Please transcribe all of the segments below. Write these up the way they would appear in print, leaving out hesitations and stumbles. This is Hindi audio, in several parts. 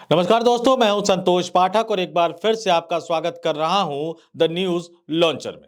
नमस्कार दोस्तों, मैं हूं संतोष पाठक और एक बार फिर से आपका स्वागत कर रहा हूं द न्यूज लॉन्चर में।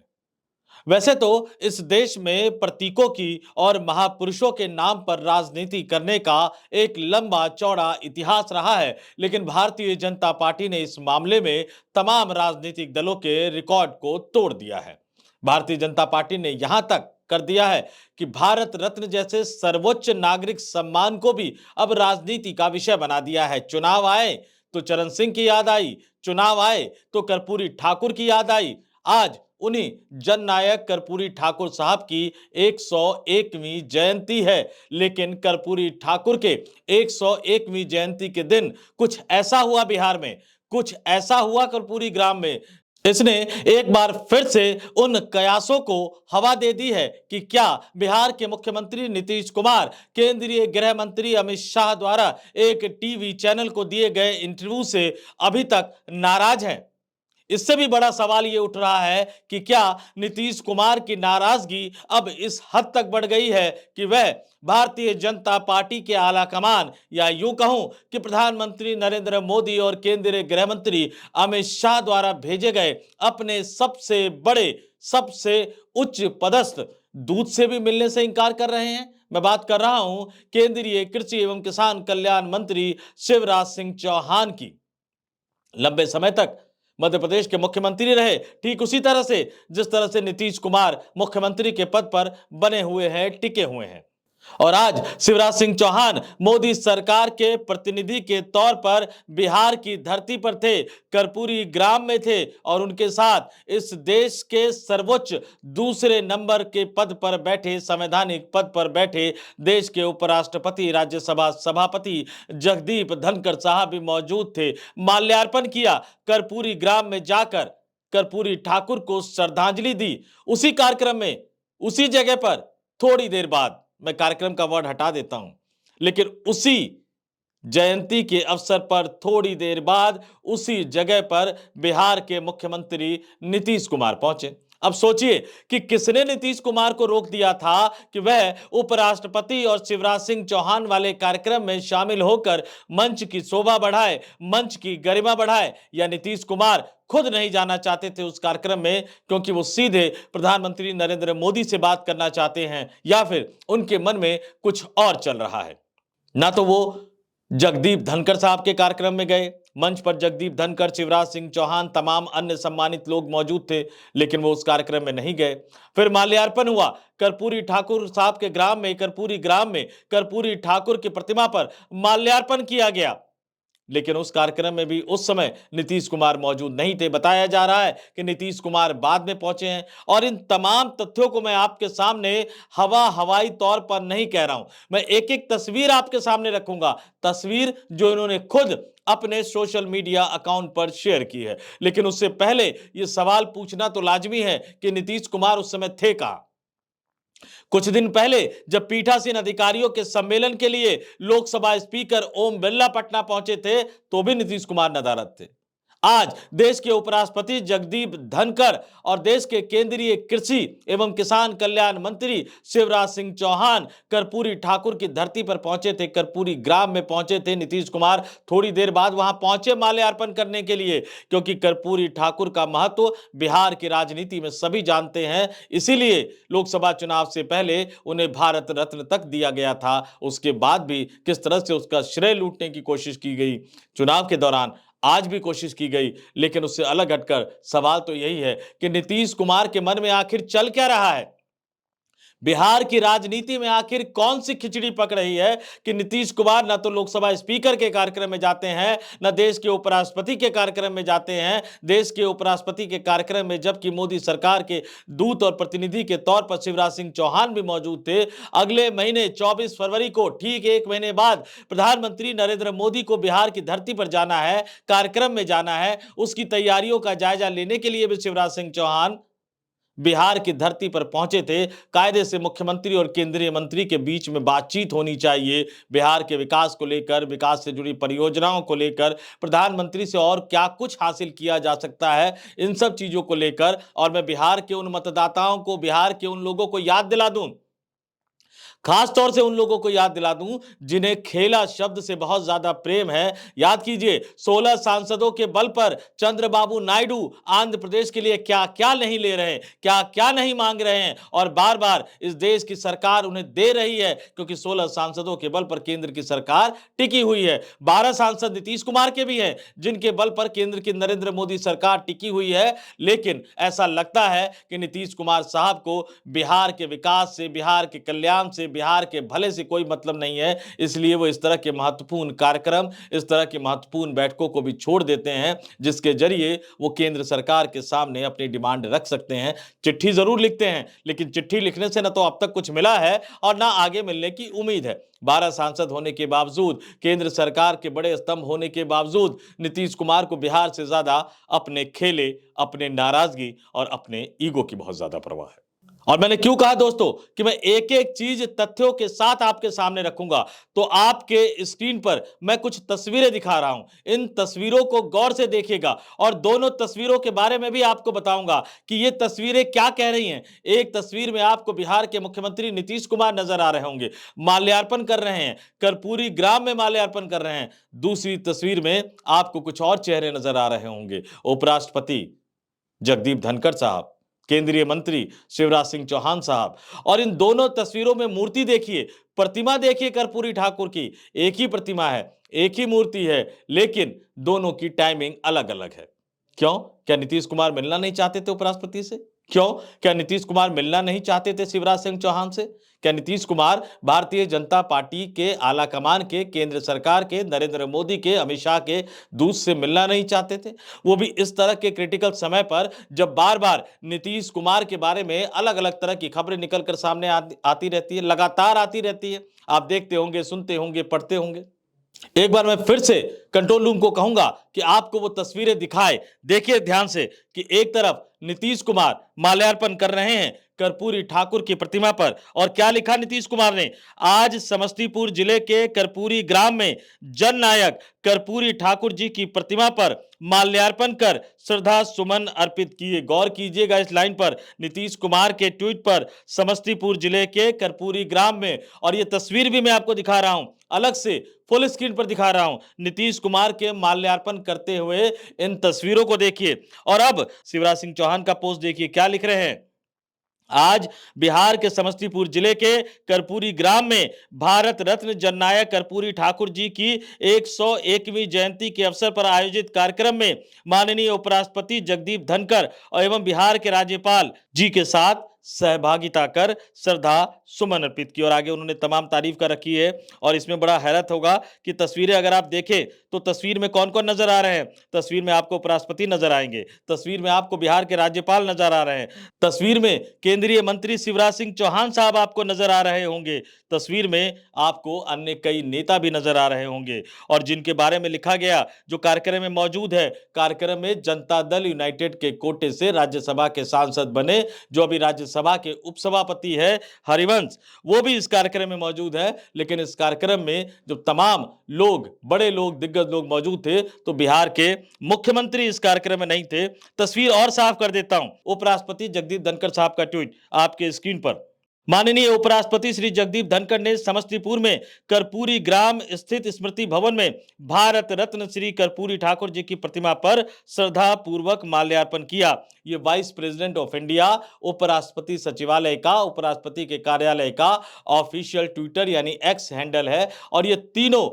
वैसे तो इस देश में प्रतीकों की और महापुरुषों के नाम पर राजनीति करने का एक लंबा चौड़ा इतिहास रहा है, लेकिन भारतीय जनता पार्टी ने इस मामले में तमाम राजनीतिक दलों के रिकॉर्ड को तोड़ दिया है। भारतीय जनता पार्टी ने यहां तक कर दिया है कि भारत रत्न जैसे सर्वोच्च नागरिक सम्मान को भी अब राजनीति का विषय बना दिया है। चुनाव आए तो चरण सिंह की याद आई, चुनाव आए तो कर्पूरी ठाकुर की याद आई। आज उन्हीं जननायक कर्पूरी ठाकुर साहब की 101वीं जयंती है, लेकिन कर्पूरी ठाकुर के 101वीं जयंती के दिन कुछ ऐसा हुआ बिहार में, कुछ ऐसा हुआ कर्पूरी ग्राम में, इसने एक बार फिर से उन कयासों को हवा दे दी है कि क्या बिहार के मुख्यमंत्री नीतीश कुमार केंद्रीय गृह मंत्री अमित शाह द्वारा एक टीवी चैनल को दिए गए इंटरव्यू से अभी तक नाराज हैं। इससे भी बड़ा सवाल ये उठ रहा है कि क्या नीतीश कुमार की नाराजगी अब इस हद तक बढ़ गई है कि वह भारतीय जनता पार्टी के आला कमान या यूं कहूं कि प्रधानमंत्री नरेंद्र मोदी और केंद्रीय गृह मंत्री अमित शाह द्वारा भेजे गए अपने सबसे बड़े, सबसे उच्च पदस्थ दूत से भी मिलने से इंकार कर रहे हैं। मैं बात कर रहा हूं केंद्रीय कृषि एवं किसान कल्याण मंत्री शिवराज सिंह चौहान की। लंबे समय तक मध्य प्रदेश के मुख्यमंत्री रहे, ठीक उसी तरह से जिस तरह से नीतीश कुमार मुख्यमंत्री के पद पर बने हुए हैं, टिके हुए हैं। और आज शिवराज सिंह चौहान मोदी सरकार के प्रतिनिधि के तौर पर बिहार की धरती पर थे, कर्पूरी ग्राम में थे और उनके साथ इस देश के सर्वोच्च दूसरे नंबर के पद पर बैठे, संवैधानिक पद पर बैठे देश के उपराष्ट्रपति, राज्यसभा सभापति जगदीप धनखड़ साहब भी मौजूद थे। माल्यार्पण किया, कर्पूरी ग्राम में जाकर कर्पूरी ठाकुर को श्रद्धांजलि दी। उसी कार्यक्रम में, उसी जगह पर थोड़ी देर बाद, मैं कार्यक्रम का वर्ड हटा देता हूं, लेकिन उसी जयंती के अवसर पर थोड़ी देर बाद उसी जगह पर बिहार के मुख्यमंत्री नीतीश कुमार पहुंचे। अब सोचिए कि किसने नीतीश कुमार को रोक दिया था कि वह उपराष्ट्रपति और शिवराज सिंह चौहान वाले कार्यक्रम में शामिल होकर मंच की शोभा बढ़ाए, मंच की गरिमा बढ़ाए, या नीतीश कुमार खुद नहीं जाना चाहते थे उस कार्यक्रम में क्योंकि वो सीधे प्रधानमंत्री नरेंद्र मोदी से बात करना चाहते हैं, या फिर उनके मन में कुछ और चल रहा है। ना तो वो जगदीप धनखड़ साहब के कार्यक्रम में गए, मंच पर जगदीप धनखड़, शिवराज सिंह चौहान, तमाम अन्य सम्मानित लोग मौजूद थे, लेकिन वो उस कार्यक्रम में नहीं गए। फिर माल्यार्पण हुआ कर्पूरी ठाकुर साहब के ग्राम में, कर्पूरी ग्राम में कर्पूरी ठाकुर की प्रतिमा पर माल्यार्पण किया गया, लेकिन उस कार्यक्रम में भी उस समय नीतीश कुमार मौजूद नहीं थे। बताया जा रहा है कि नीतीश कुमार बाद में पहुंचे हैं और इन तमाम तथ्यों को मैं आपके सामने हवाई तौर पर नहीं कह रहा हूं, मैं एक एक तस्वीर आपके सामने रखूंगा, तस्वीर जो इन्होंने खुद अपने सोशल मीडिया अकाउंट पर शेयर की है। लेकिन उससे पहले यह सवाल पूछना तो लाजमी है कि नीतीश कुमार उस समय थे कहां। कुछ दिन पहले जब पीठासीन अधिकारियों के सम्मेलन के लिए लोकसभा स्पीकर ओम बिरला पटना पहुंचे थे तो भी नीतीश कुमार नदारद थे। आज देश के उपराष्ट्रपति जगदीप धनखड़ और देश के केंद्रीय कृषि एवं किसान कल्याण मंत्री शिवराज सिंह चौहान कर्पूरी ठाकुर की धरती पर पहुंचे थे, कर्पूरी ग्राम में पहुंचे थे। नीतीश कुमार थोड़ी देर बाद वहां पहुंचे माल्यार्पण करने के लिए, क्योंकि कर्पूरी ठाकुर का महत्व बिहार की राजनीति में सभी जानते हैं। इसीलिए लोकसभा चुनाव से पहले उन्हें भारत रत्न तक दिया गया था। उसके बाद भी किस तरह से उसका श्रेय लूटने की कोशिश की गई चुनाव के दौरान, आज भी कोशिश की गई, लेकिन उससे अलग हटकर सवाल तो यही है कि नीतीश कुमार के मन में आखिर चल क्या रहा है। बिहार की राजनीति में आखिर कौन सी खिचड़ी पक रही है कि नीतीश कुमार न तो लोकसभा स्पीकर के कार्यक्रम में जाते हैं, न देश के उपराष्ट्रपति के कार्यक्रम में जाते हैं। देश के उपराष्ट्रपति के कार्यक्रम में जबकि मोदी सरकार के दूत और प्रतिनिधि के तौर पर शिवराज सिंह चौहान भी मौजूद थे। अगले महीने 24 फरवरी को, ठीक एक महीने बाद, प्रधानमंत्री नरेंद्र मोदी को बिहार की धरती पर जाना है, कार्यक्रम में जाना है। उसकी तैयारियों का जायजा लेने के लिए भी शिवराज सिंह चौहान बिहार की धरती पर पहुंचे थे। कायदे से मुख्यमंत्री और केंद्रीय मंत्री के बीच में बातचीत होनी चाहिए, बिहार के विकास को लेकर, विकास से जुड़ी परियोजनाओं को लेकर, प्रधानमंत्री से और क्या कुछ हासिल किया जा सकता है, इन सब चीजों को लेकर। और मैं बिहार के उन मतदाताओं को, बिहार के उन लोगों को याद दिला दूं, खास तौर से उन लोगों को याद दिला दूं जिन्हें खेला शब्द से बहुत ज्यादा प्रेम है। याद कीजिए, 16 सांसदों के बल पर चंद्रबाबू नायडू आंध्र प्रदेश के लिए क्या क्या नहीं ले रहे हैं, क्या क्या नहीं मांग रहे हैं, और बार बार इस देश की सरकार उन्हें दे रही है, क्योंकि 16 सांसदों के बल पर केंद्र की सरकार टिकी हुई है। 12 सांसद नीतीश कुमार के भी हैं, जिनके बल पर केंद्र की नरेंद्र मोदी सरकार टिकी हुई है। लेकिन ऐसा लगता है कि नीतीश कुमार साहब को बिहार के विकास से, बिहार के कल्याण से, बिहार के भले से कोई मतलब नहीं है। इसलिए वो इस तरह के महत्वपूर्ण कार्यक्रम, इस तरह की महत्वपूर्ण बैठकों को भी छोड़ देते हैं, जिसके जरिए वो केंद्र सरकार के सामने अपनी डिमांड रख सकते हैं। चिट्ठी जरूर लिखते हैं, लेकिन चिट्ठी लिखने से ना तो अब तक कुछ मिला है और ना आगे मिलने की उम्मीद है। 12 सांसद होने के बावजूद, केंद्र सरकार के बड़े स्तंभ होने के बावजूद नीतीश कुमार को बिहार से ज्यादा अपने खेले, अपने नाराजगी और अपने ईगो की बहुत ज्यादा परवाह है। और मैंने क्यों कहा दोस्तों कि मैं एक एक चीज तथ्यों के साथ आपके सामने रखूंगा, तो आपके स्क्रीन पर मैं कुछ तस्वीरें दिखा रहा हूं। इन तस्वीरों को गौर से देखिएगा और दोनों तस्वीरों के बारे में भी आपको बताऊंगा कि ये तस्वीरें क्या कह रही हैं। एक तस्वीर में आपको बिहार के मुख्यमंत्री नीतीश कुमार नजर आ रहे होंगे, माल्यार्पण कर रहे हैं, कर्पूरी ग्राम में माल्यार्पण कर रहे हैं। दूसरी तस्वीर में आपको कुछ और चेहरे नजर आ रहे होंगे, उपराष्ट्रपति जगदीप धनखड़ साहब, केंद्रीय मंत्री शिवराज सिंह चौहान साहब। और इन दोनों तस्वीरों में मूर्ति देखिए, प्रतिमा देखिए कर्पूरी ठाकुर की। एक ही प्रतिमा है, एक ही मूर्ति है, लेकिन दोनों की टाइमिंग अलग अलग है। क्यों? क्या नीतीश कुमार मिलना नहीं चाहते थे उपराष्ट्रपति से? क्यों? क्या नीतीश कुमार मिलना नहीं चाहते थे शिवराज सिंह चौहान से? क्या नीतीश कुमार भारतीय जनता पार्टी के आला कमान के, केंद्र सरकार के, नरेंद्र मोदी के, अमित शाह के दूत से मिलना नहीं चाहते थे? वो भी इस तरह के क्रिटिकल समय पर, जब बार बार नीतीश कुमार के बारे में अलग अलग तरह की खबरें निकलकर सामने आती रहती है, लगातार आती रहती है। आप देखते होंगे, सुनते होंगे, पढ़ते होंगे। एक बार मैं फिर से कंट्रोल रूम को कहूंगा कि आपको वो तस्वीरें दिखाए। देखिए ध्यान से कि एक तरफ नीतीश कुमार माल्यार्पण कर रहे हैं कर्पूरी ठाकुर की प्रतिमा पर, और क्या लिखा नीतीश कुमार ने? आज समस्तीपुर जिले के कर्पूरी ग्राम में जननायक कर्पूरी ठाकुर जी की प्रतिमा पर माल्यार्पण कर श्रद्धा सुमन अर्पित किए। गौर कीजिएगा इस लाइन पर, नीतीश कुमार के ट्वीट पर, समस्तीपुर जिले के कर्पूरी ग्राम में। और ये तस्वीर भी मैं आपको दिखा रहा हूं, अलग से फुल स्क्रीन पर दिखा रहा हूं, नीतीश कुमार के माल्यार्पण करते हुए इन तस्वीरों को देखिए। और अब शिवराज सिंह चौहान का पोस्ट देखिए, क्या लिख रहे हैं? आज बिहार के समस्तीपुर जिले के कर्पूरी ग्राम में भारत रत्न जननायक कर्पूरी ठाकुर जी की 101वीं जयंती के अवसर पर आयोजित कार्यक्रम में माननीय उपराष्ट्रपति जगदीप धनखड़ एवं बिहार के राज्यपाल जी के साथ सहभागिता कर श्रद्धा सुमन अर्पित की। और आगे उन्होंने तमाम तारीफ कर रखी है। और इसमें बड़ा हैरत होगा कि तस्वीरें अगर आप देखें तो तस्वीर में कौन कौन नजर आ रहे हैं? तस्वीर में आपको उपराष्ट्रपति नजर आएंगे, तस्वीर में आपको बिहार के राज्यपाल नजर आ रहे हैं, तस्वीर में केंद्रीय मंत्री शिवराज सिंह चौहान साहब आपको नजर आ रहे होंगे, तस्वीर में आपको अन्य कई नेता भी नजर आ रहे होंगे। और जिनके बारे में लिखा गया, जो कार्यक्रम में मौजूद है, कार्यक्रम में जनता दल यूनाइटेड के कोटे से राज्यसभा के सांसद बने, जो अभी राज्यसभा के उपसभापति है हरिवंश, वो भी इस कार्यक्रम में मौजूद है। लेकिन इस कार्यक्रम में जो तमाम लोग, बड़े लोग, दिग्गज लोग मौजूद थे, तो बिहार के मुख्यमंत्री इस कार्यक्रम में नहीं थे। तस्वीर और साफ कर देता हूं, उपराष्ट्रपति जगदीप धनखड़ साहब का ट्वीट आपके स्क्रीन पर। माननीय उपराष्ट्रपति श्री जगदीप धनखड़ ने समस्तीपुर में कर्पूरी ग्राम स्थित स्मृति भवन में भारत रत्न श्री कर्पूरी ठाकुर जी की प्रतिमा पर श्रद्धा पूर्वक माल्यार्पण किया। ये वाइस प्रेसिडेंट ऑफ इंडिया, उपराष्ट्रपति सचिवालय का, उपराष्ट्रपति के कार्यालय का ऑफिशियल ट्विटर यानी एक्स हैंडल है। और ये तीनों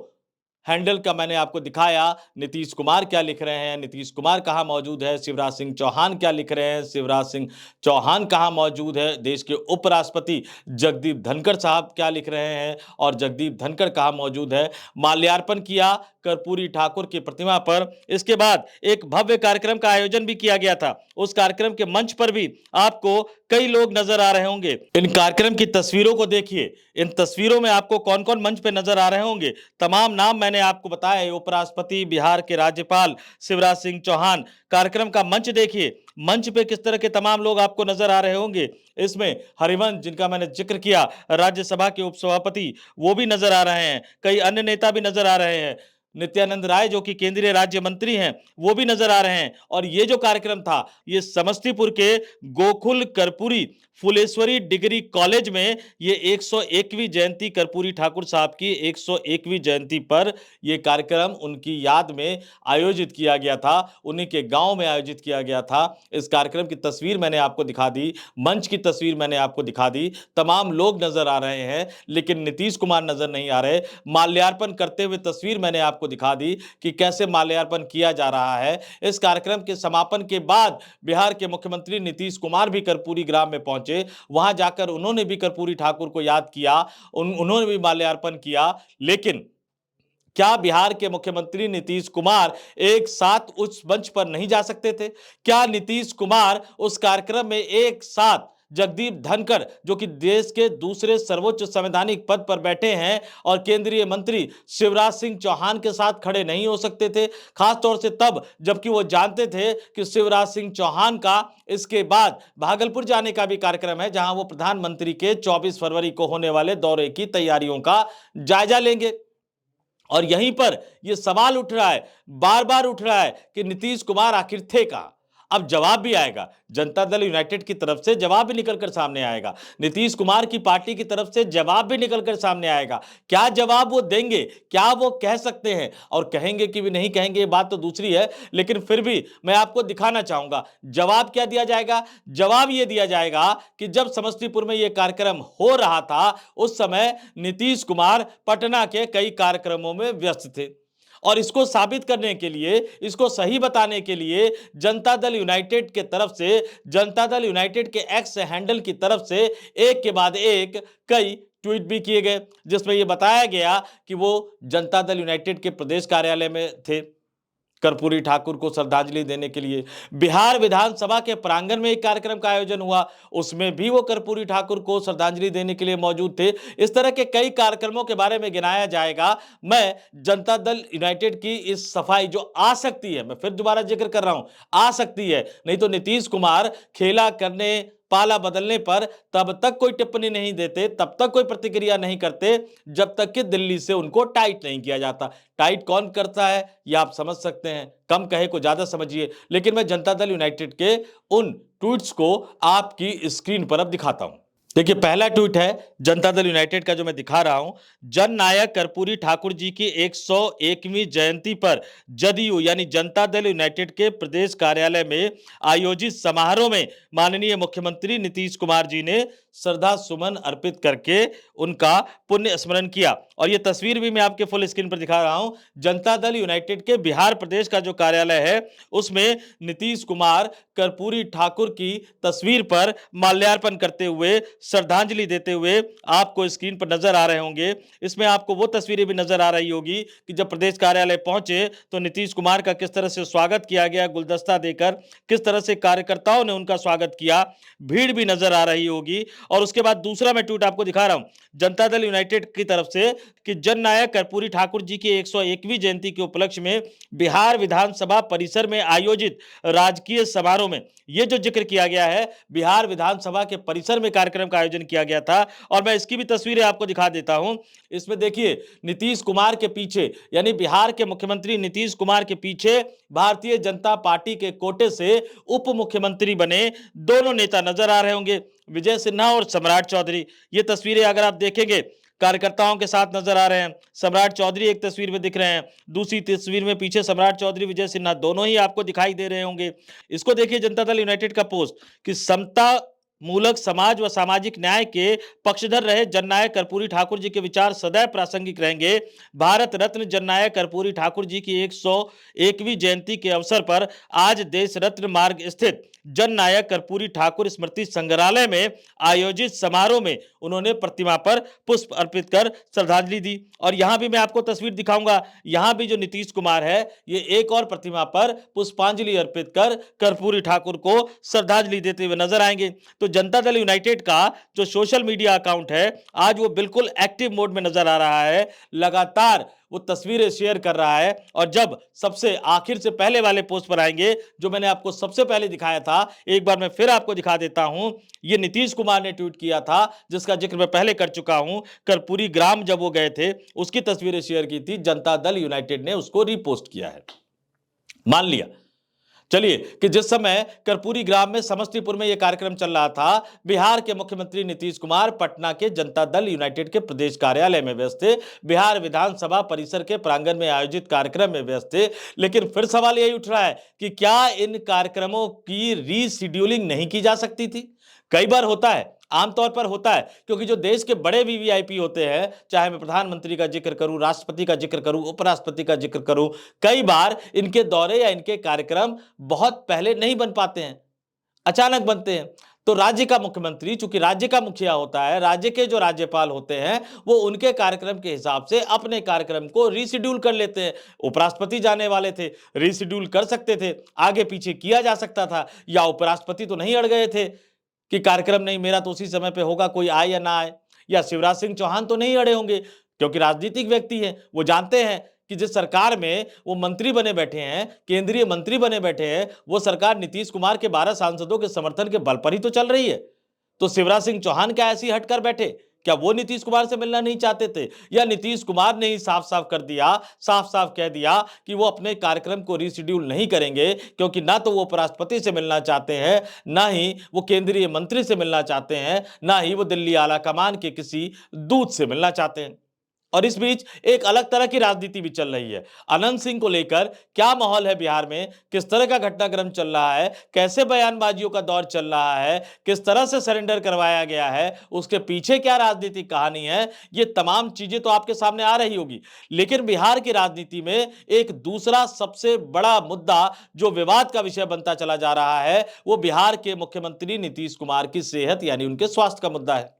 हैंडल का मैंने आपको दिखाया। नीतीश कुमार क्या लिख रहे हैं, नीतीश कुमार कहां मौजूद है, शिवराज सिंह चौहान क्या लिख रहे हैं, शिवराज सिंह चौहान कहां मौजूद है, देश के उपराष्ट्रपति जगदीप धनखड़ साहब क्या लिख रहे हैं, और जगदीप धनखड़ कहां मौजूद है। माल्यार्पण किया कर्पूरी ठाकुर की प्रतिमा पर। इसके बाद एक भव्य कार्यक्रम का आयोजन भी किया गया था। उस कार्यक्रम के मंच पर भी आपको कई लोग नजर आ रहे होंगे। इन कार्यक्रम की तस्वीरों को देखिए, इन तस्वीरों में आपको कौन कौन मंच पे नजर आ रहे होंगे। तमाम नाम मैंने आपको बताया, उपराष्ट्रपति, बिहार के राज्यपाल शिवराज सिंह चौहान। कार्यक्रम का मंच देखिए, मंच पे किस तरह के तमाम लोग आपको नजर आ रहे होंगे। इसमें हरिवंश, जिनका मैंने जिक्र किया, राज्यसभा के उपसभापति, वो भी नजर आ रहे हैं। कई अन्य नेता भी नजर आ रहे हैं। नित्यानंद राय जो कि केंद्रीय राज्य मंत्री हैं वो भी नजर आ रहे हैं। और ये जो कार्यक्रम था ये समस्तीपुर के गोकुल कर्पूरी फुलेश्वरी डिग्री कॉलेज में ये 101वीं जयंती कर्पूरी ठाकुर साहब की 101वीं जयंती पर ये कार्यक्रम उनकी याद में आयोजित किया गया था, उन्हीं के गांव में आयोजित किया गया था। इस कार्यक्रम की तस्वीर मैंने आपको दिखा दी, मंच की तस्वीर मैंने आपको दिखा दी, तमाम लोग नजर आ रहे हैं लेकिन नीतीश कुमार नजर नहीं आ रहे। माल्यार्पण करते हुए तस्वीर मैंने आपको दिखा दी कि कैसे माल्यार्पण किया जा रहा है। इस कार्यक्रम के समापन के बाद बिहार के मुख्यमंत्री नीतीश कुमार भी कर्पूरी ग्राम में पहुंचे, वहां जाकर उन्होंने भी कर्पूरी ठाकुर को याद किया, उन्होंने भी माल्यार्पण किया। लेकिन क्या बिहार के मुख्यमंत्री नीतीश कुमार एक साथ उस मंच पर नहीं जा सकते थे? क्या नीतीश कुमार उस कार्यक्रम में एक साथ जगदीप धनखड़ जो कि देश के दूसरे सर्वोच्च संवैधानिक पद पर बैठे हैं और केंद्रीय मंत्री शिवराज सिंह चौहान के साथ खड़े नहीं हो सकते थे? खासतौर से तब जबकि वो जानते थे कि शिवराज सिंह चौहान का इसके बाद भागलपुर जाने का भी कार्यक्रम है, जहां वो प्रधानमंत्री के 24 फरवरी को होने वाले दौरे की तैयारियों का जायजा लेंगे। और यहीं पर यह सवाल उठ रहा है, बार बार उठ रहा है कि नीतीश कुमार आखिर थे कहां? अब जवाब भी आएगा, जनता दल यूनाइटेड की तरफ से जवाब भी निकलकर सामने आएगा, नीतीश कुमार की पार्टी की तरफ से जवाब भी निकलकर सामने आएगा। क्या जवाब वो देंगे, क्या वो कह सकते हैं और कहेंगे कि भी नहीं कहेंगे, ये बात तो दूसरी है, लेकिन फिर भी मैं आपको दिखाना चाहूंगा जवाब क्या दिया जाएगा। जवाब ये दिया जाएगा कि जब समस्तीपुर में यह कार्यक्रम हो रहा था उस समय नीतीश कुमार पटना के कई कार्यक्रमों में व्यस्त थे और इसको साबित करने के लिए, इसको सही बताने के लिए जनता दल यूनाइटेड के तरफ से, जनता दल यूनाइटेड के एक्स हैंडल की तरफ से एक के बाद एक कई ट्वीट भी किए गए जिसमें यह बताया गया कि वो जनता दल यूनाइटेड के प्रदेश कार्यालय में थे कर्पूरी ठाकुर को श्रद्धांजलि देने के लिए। बिहार विधानसभा के प्रांगण में एक कार्यक्रम का आयोजन हुआ, उसमें भी वो कर्पूरी ठाकुर को श्रद्धांजलि देने के लिए मौजूद थे। इस तरह के कई कार्यक्रमों के बारे में गिनाया जाएगा। मैं जनता दल यूनाइटेड की इस सफाई जो आ सकती है, मैं फिर दोबारा जिक्र कर रहा हूं, आ सकती है, नहीं तो नीतीश कुमार खेला करने पाला बदलने पर तब तक कोई टिप्पणी नहीं देते, तब तक कोई प्रतिक्रिया नहीं करते जब तक कि दिल्ली से उनको टाइट नहीं किया जाता। टाइट कौन करता है यह आप समझ सकते हैं, कम कहे को ज्यादा समझिए। लेकिन मैं जनता दल यूनाइटेड के उन ट्वीट्स को आपकी स्क्रीन पर अब दिखाता हूं। देखिए पहला ट्वीट है जनता दल यूनाइटेड का जो मैं दिखा रहा हूं, जन नायक कर्पूरी ठाकुर जी की 101वीं जयंती पर जदयू यानी जनता दल यूनाइटेड के प्रदेश कार्यालय में आयोजित समारोह में माननीय मुख्यमंत्री नीतीश कुमार जी ने श्रद्धा सुमन अर्पित करके उनका पुण्य स्मरण किया। और यह तस्वीर भी मैं आपके फुल स्क्रीन पर दिखा रहा हूं। जनता दल यूनाइटेड के बिहार प्रदेश का जो कार्यालय है उसमें नीतीश कुमार कर्पूरी ठाकुर की तस्वीर पर माल्यार्पण करते हुए, श्रद्धांजलि देते हुए आपको स्क्रीन पर नजर आ रहे होंगे। इसमें आपको वो तस्वीरें भी नजर आ रही होगी कि जब प्रदेश कार्यालय पहुंचे तो नीतीश कुमार का किस तरह से स्वागत किया गया, गुलदस्ता देकर किस तरह से कार्यकर्ताओं ने उनका स्वागत किया, भीड़ भी नजर आ रही होगी। और उसके बाद दूसरा मैं ट्वीट आपको दिखा रहा हूं जनता दल यूनाइटेड की तरफ से कि जननायक कर्पूरी ठाकुर जी की 101वीं जयंती के उपलक्ष्य में बिहार विधानसभा परिसर में आयोजित राजकीय समारोह में यह जो जिक्र किया गया है, बिहार विधानसभा के परिसर में कार्यक्रम का आयोजन किया गया था। और मैं इसकी भी तस्वीरें आपको दिखा देता हूं। इसमें देखिए नीतीश कुमार के पीछे यानी बिहार के मुख्यमंत्री नीतीश कुमार के पीछे भारतीय जनता पार्टी के कोटे से उप मुख्यमंत्री बने दोनों नेता नजर आ रहे होंगे, विजय सिन्हा और सम्राट चौधरी। ये तस्वीरें अगर आप देखेंगे कार्यकर्ताओं के साथ नजर आ रहे हैं। सम्राट चौधरी एक तस्वीर में दिख रहे हैं, दूसरी तस्वीर में पीछे सम्राट चौधरी, विजय सिन्हा दोनों ही आपको दिखाई दे रहे होंगे। इसको देखिए जनता दल यूनाइटेड का पोस्ट कि समता मूलक समाज व सामाजिक न्याय के पक्षधर रहे जननायक कर्पूरी ठाकुर जी के विचार सदैव प्रासंगिक रहेंगे। भारत रत्न जननायक कर्पूरी ठाकुर जी की 101वीं जयंती के अवसर पर आज देश रत्न मार्ग स्थित जननायक कर्पूरी ठाकुर स्मृति संग्रहालय में आयोजित समारोह में उन्होंने प्रतिमा पर पुष्प अर्पित कर श्रद्धांजलि दी। और यहां भी मैं आपको तस्वीर दिखाऊंगा, यहां भी जो नीतीश कुमार है ये एक और प्रतिमा पर पुष्पांजलि अर्पित कर कर्पूरी ठाकुर को श्रद्धांजलि देते हुए नजर आएंगे। तो जनता दल यूनाइटेड का जो सोशल मीडिया अकाउंट है आज वो बिल्कुल एक्टिव मोड में नजर आ रहा है। लगातार वो तस्वीरें शेयर कर रहा है और जब सबसे आखिर से पहले वाले पोस्ट पर आएंगे जो मैंने आपको सबसे पहले दिखाया था, एक बार मैं फिर आपको दिखा देता हूं। ये नीतीश कुमार ने ट्वीट किया था जिसका जिक्र मैं पहले कर चुका हूं। कर्पूरी ग्राम जब वो गए थे उसकी तस्वीरें शेयर की थी, जनता दल यूनाइटेड ने उसको रीपोस्ट किया है। मान लिया चलिए कि जिस समय कर्पूरी ग्राम में समस्तीपुर में यह कार्यक्रम चल रहा था, बिहार के मुख्यमंत्री नीतीश कुमार पटना के जनता दल यूनाइटेड के प्रदेश कार्यालय में व्यस्त थे, बिहार विधानसभा परिसर के प्रांगण में आयोजित कार्यक्रम में व्यस्त थे। लेकिन फिर सवाल यही उठ रहा है कि क्या इन कार्यक्रमों की रीशेड्यूलिंग नहीं की जा सकती थी? कई बार होता है, आमतौर पर होता है, क्योंकि जो देश के बड़े वीवीआईपी होते हैं, चाहे मैं प्रधानमंत्री का जिक्र करूं, राष्ट्रपति का जिक्र करूं, उपराष्ट्रपति का जिक्र करूं, कई बार इनके दौरे या इनके कार्यक्रम बहुत पहले नहीं बन पाते हैं, अचानक बनते हैं। तो राज्य का मुख्यमंत्री चूंकि राज्य का मुखिया होता है, राज्य के जो राज्यपाल होते हैं वो उनके कार्यक्रम के हिसाब से अपने कार्यक्रम को रीशेड्यूल कर लेते हैं। उपराष्ट्रपति जाने वाले थे, रीशेड्यूल कर सकते थे, आगे पीछे किया जा सकता था, या उपराष्ट्रपति तो नहीं अड़ गए थे कि कार्यक्रम नहीं मेरा तो उसी समय पे होगा, कोई आए या ना आए, या शिवराज सिंह चौहान तो नहीं अड़े होंगे क्योंकि राजनीतिक व्यक्ति हैं, वो जानते हैं कि जिस सरकार में वो मंत्री बने बैठे हैं, केंद्रीय मंत्री बने बैठे हैं, वो सरकार नीतीश कुमार के 12 सांसदों के समर्थन के बल पर ही तो चल रही है। तो शिवराज सिंह चौहान क्या ऐसी हटकर बैठे? क्या वो नीतीश कुमार से मिलना नहीं चाहते थे, या नीतीश कुमार ने ही साफ साफ कर दिया, साफ साफ कह दिया कि वो अपने कार्यक्रम को रीशेड्यूल नहीं करेंगे क्योंकि ना तो वो उपराष्ट्रपति से मिलना चाहते हैं, ना ही वो केंद्रीय मंत्री से मिलना चाहते हैं, ना ही वो दिल्ली आला कमान के किसी दूत से मिलना चाहते हैं। और इस बीच एक अलग तरह की राजनीति भी चल रही है। अनंत सिंह को लेकर क्या माहौल है बिहार में, किस तरह का घटनाक्रम चल रहा है, कैसे बयानबाजियों का दौर चल रहा है, किस तरह से सरेंडर करवाया गया है, उसके पीछे क्या राजनीतिक कहानी है, ये तमाम चीजें तो आपके सामने आ रही होगी। लेकिन बिहार की राजनीति में एक दूसरा सबसे बड़ा मुद्दा जो विवाद का विषय बनता चला जा रहा है वो बिहार के मुख्यमंत्री नीतीश कुमार की सेहत यानी उनके स्वास्थ्य का मुद्दा है।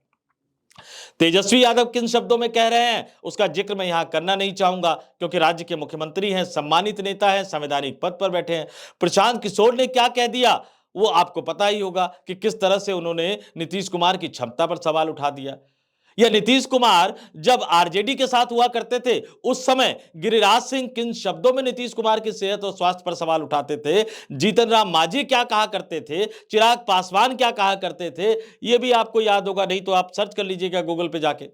तेजस्वी यादव किन शब्दों में कह रहे हैं उसका जिक्र मैं यहां करना नहीं चाहूंगा क्योंकि राज्य के मुख्यमंत्री हैं, सम्मानित नेता हैं, संवैधानिक पद पर बैठे हैं। प्रशांत किशोर ने क्या कह दिया वो आपको पता ही होगा कि किस तरह से उन्होंने नीतीश कुमार की क्षमता पर सवाल उठा दिया। या नीतीश कुमार जब आरजेडी के साथ हुआ करते थे उस समय गिरिराज सिंह किन शब्दों में नीतीश कुमार की सेहत और स्वास्थ्य पर सवाल उठाते थे, जीतन राम मांझी क्या कहा करते थे, चिराग पासवान क्या कहा करते थे, यह भी आपको याद होगा, नहीं तो आप सर्च कर लीजिएगा गूगल पे जाके।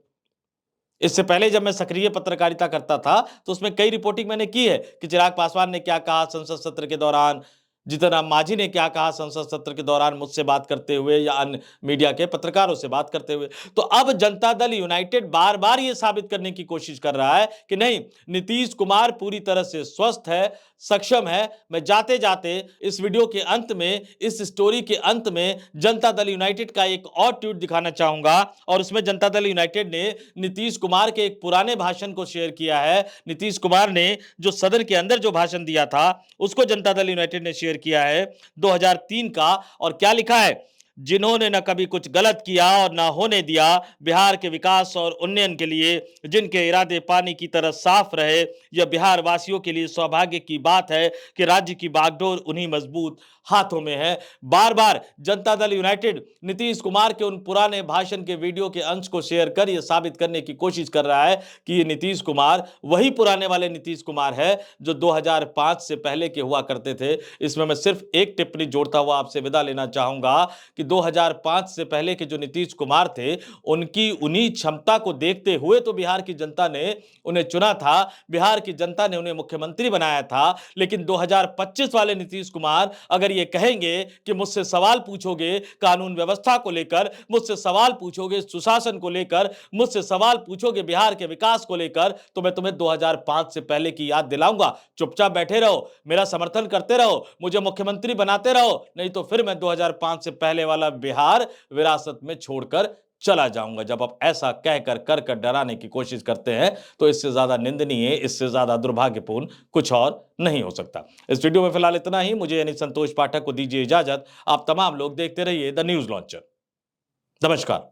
इससे पहले जब मैं सक्रिय पत्रकारिता करता था तो उसमें कई रिपोर्टिंग मैंने की है कि चिराग पासवान ने क्या कहा संसद सत्र के दौरान, जीतन राम मांझी ने क्या कहा संसद सत्र के दौरान मुझसे बात करते हुए या अन्य मीडिया के पत्रकारों से बात करते हुए। तो अब जनता दल यूनाइटेड बार बार यह साबित करने की कोशिश कर रहा है कि नहीं, नीतीश कुमार पूरी तरह से स्वस्थ है, सक्षम है। मैं जाते जाते इस वीडियो के अंत में, इस स्टोरी के अंत में जनता दल यूनाइटेड का एक और ट्वीट दिखाना चाहूंगा और उसमें जनता दल यूनाइटेड ने नीतीश कुमार के एक पुराने भाषण को शेयर किया है। नीतीश कुमार ने जो सदन के अंदर जो भाषण दिया था उसको जनता दल यूनाइटेड ने शेयर किया है 2003 का, और क्या लिखा है, जिन्होंने न कभी कुछ गलत किया और न होने दिया, बिहार के विकास और उन्नयन के लिए जिनके इरादे पानी की तरह साफ रहे, यह बिहार वासियों के लिए सौभाग्य की बात है कि राज्य की बागडोर उन्हीं मजबूत हाथों में है। बार बार जनता दल यूनाइटेड नीतीश कुमार के उन पुराने भाषण के वीडियो के अंश को शेयर कर यह साबित करने की कोशिश कर रहा है कि ये नीतीश कुमार वही पुराने वाले नीतीश कुमार है जो 2005 से पहले के हुआ करते थे। इसमें मैं सिर्फ एक टिप्पणी जोड़ता हुआ आपसे विदा लेना चाहूंगा कि 2005 से पहले के जो नीतीश कुमार थे उनकी उन्हीं क्षमता को देखते हुए तो बिहार की जनता ने उन्हें चुना था, बिहार की जनता ने उन्हें मुख्यमंत्री बनाया था। लेकिन 2025 वाले नीतीश कुमार अगर ये कहेंगे कि मुझसे सवाल पूछोगे कानून व्यवस्था को लेकर, मुझसे सवाल पूछोगे सुशासन को लेकर, मुझसे सवाल पूछोगे बिहार के विकास को लेकर, तो मैं तुम्हें 2005 से पहले की याद दिलाऊंगा। चुपचाप बैठे रहो, मेरा समर्थन करते रहो, मुझे मुख्यमंत्री बनाते रहो, नहीं तो फिर मैं 2005 से पहले वाला बिहार विरासत में छोड़कर चला जाऊंगा। जब आप ऐसा कहकर कर कर डराने की कोशिश करते हैं तो इससे ज्यादा निंदनीय, इससे ज्यादा दुर्भाग्यपूर्ण कुछ और नहीं हो सकता। इस वीडियो में फिलहाल इतना ही। मुझे यानी संतोष पाठक को दीजिए इजाजत। आप तमाम लोग देखते रहिए द न्यूज लॉन्चर। नमस्कार।